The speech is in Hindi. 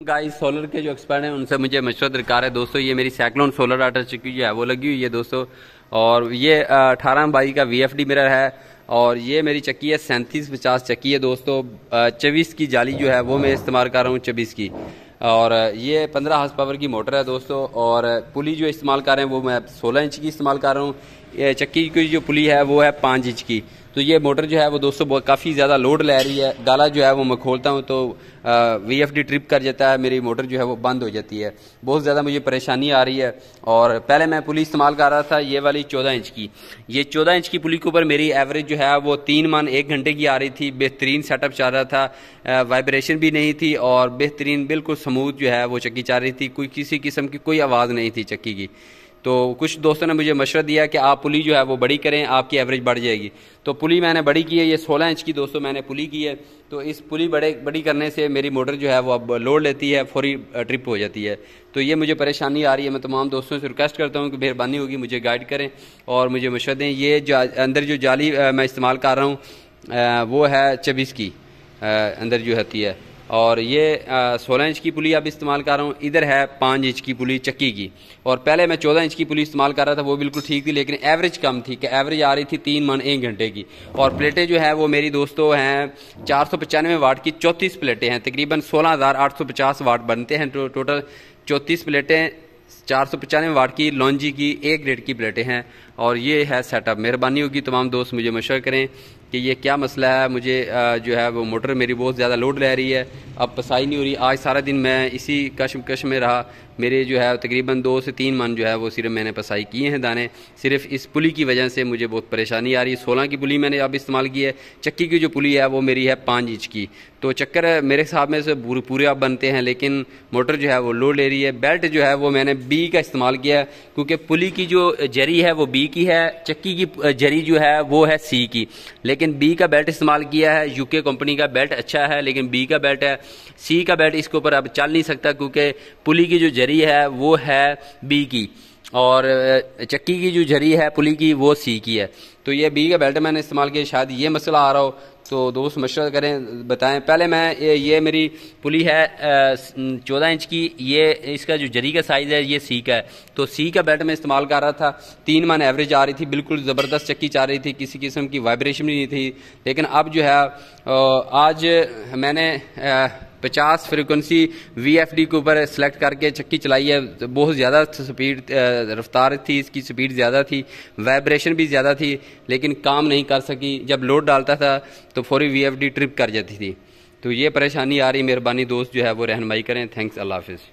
गाइस सोलर के जो एक्सपर्ट हैं उनसे मुझे मशवरा दरकार है दोस्तों। ये मेरी साइक्लोन सोलर आटर चक्की जो है वो लगी हुई है दोस्तों, और ये 18 बाई का VFD मिरर है, और ये मेरी चक्की है 3750 चक्की है दोस्तों। 24 की जाली जो है वो मैं इस्तेमाल कर रहा हूँ 24 की, और ये 15 हार्स पावर की मोटर है दोस्तों। और पुली जो इस्तेमाल कर रहे हैं वो मैं 16 इंच की इस्तेमाल कर रहा हूँ। ये चक्की की जो पुली है वो है 5 इंच की। तो ये मोटर जो है वो दोस्तों काफ़ी ज़्यादा लोड ले रही है। गाला जो है वो मैं खोलता हूँ तो VFD ट्रिप कर जाता है, मेरी मोटर जो है वो बंद हो जाती है। बहुत ज़्यादा मुझे परेशानी आ रही है। और पहले मैं पुली इस्तेमाल कर रहा था ये वाली 14 इंच की। ये 14 इंच की पुली के ऊपर मेरी एवरेज जो है वो 3 मन 1 घंटे की आ रही थी। बेहतरीन सेटअप चल रहा था, वाइब्रेशन भी नहीं थी, और बेहतरीन बिल्कुल स्मूथ जो है वो चक्की चल रही थी। कोई किसी किस्म की कोई आवाज़ नहीं थी चक्की की। तो कुछ दोस्तों ने मुझे मशवरा दिया कि आप पुली जो है वो बड़ी करें, आपकी एवरेज बढ़ जाएगी। तो पुली मैंने बड़ी की है, ये 16 इंच की दोस्तों मैंने पुली की है। तो इस पुली बड़ी करने से मेरी मोटर जो है वो अब लोड लेती है, फौरी ट्रिप हो जाती है। तो ये मुझे परेशानी आ रही है। मैं तमाम दोस्तों से रिक्वेस्ट करता हूँ कि मेहरबानी होगी मुझे गाइड करें और मुझे मशवरा दें। ये जो अंदर जो जाली मैं इस्तेमाल कर रहा हूँ वो है 24 की अंदर जो होती है, और ये 16 इंच की पुली अब इस्तेमाल कर रहा हूँ। इधर है 5 इंच की पुली चक्की की, और पहले मैं 14 इंच की पुली इस्तेमाल कर रहा था, वो बिल्कुल ठीक थी, लेकिन एवरेज कम थी कि एवरेज आ रही थी 3 मन 1 घंटे की। और प्लेटें जो है वो मेरी दोस्तों हैं 495 वाट की 34 प्लेटें हैं, तकरीबन 16,850 वाट बनते हैं टोटल। 34 प्लेटें 495 वाट की लॉन्जी की A ग्रेड की प्लेटें हैं, और ये है सेटअप। मेहरबानी होगी तमाम दोस्त मुझे मशवरा करें कि ये क्या मसला है। मुझे जो है वो मोटर मेरी बहुत ज़्यादा लोड ले रही है, अब पसाई नहीं हो रही। आज सारा दिन मैं इसी कश्मकश में रहा। मेरे जो है तकरीबन 2 से 3 मन जो है वो सिर्फ मैंने पसाई किए हैं दाने। सिर्फ इस पुली की वजह से मुझे बहुत परेशानी आ रही है। 16 की पुली मैंने अब इस्तेमाल की है। चक्की की जो पुली है वो मेरी है 5 इंच की। तो चक्कर मेरे हिसाब में से पूरे अब बनते हैं, लेकिन मोटर जो है वो लोड ले रही है। बेल्ट जो है वो मैंने B का इस्तेमाल किया है, क्योंकि पुली की जो जरी है वो B की है, चक्की की जरी जो है वो है C की। लेकिन B का बेल्ट इस्तेमाल किया है, UK कंपनी का बेल्ट अच्छा है, लेकिन B का बेल्ट है। C का बेल्ट इसके ऊपर अब चल नहीं सकता, क्योंकि पुली की जो जरी है वो है B की, और चक्की की जो जरी है पुली की वो C की है। तो ये B का बेल्ट मैंने इस्तेमाल किया, शायद ये मसला आ रहा हो। तो दोस्त मशवरा करें, बताएं। पहले मैं ये मेरी पुली है 14 इंच की, ये इसका जो जरी का साइज़ है ये C का है। तो C का बेल्ट मैं इस्तेमाल कर रहा था, 3 मन एवरेज आ रही थी, बिल्कुल ज़बरदस्त चक्की चल रही थी, किसी किस्म की वाइब्रेशन भी नहीं थी। लेकिन अब जो है आज मैंने 50 फ्रिक्वेंसी VFD के ऊपर सेलेक्ट करके चक्की चलाई है। तो बहुत ज़्यादा स्पीड रफ्तार थी, इसकी स्पीड ज़्यादा थी, वाइब्रेशन भी ज़्यादा थी, लेकिन काम नहीं कर सकी। जब लोड डालता था तो फौरी VFD ट्रिप कर जाती थी। तो ये परेशानी आ रही। मेहरबानी दोस्त जो है वो रहनुमाई करें। थैंक्स, अल्लाह हाफिज़।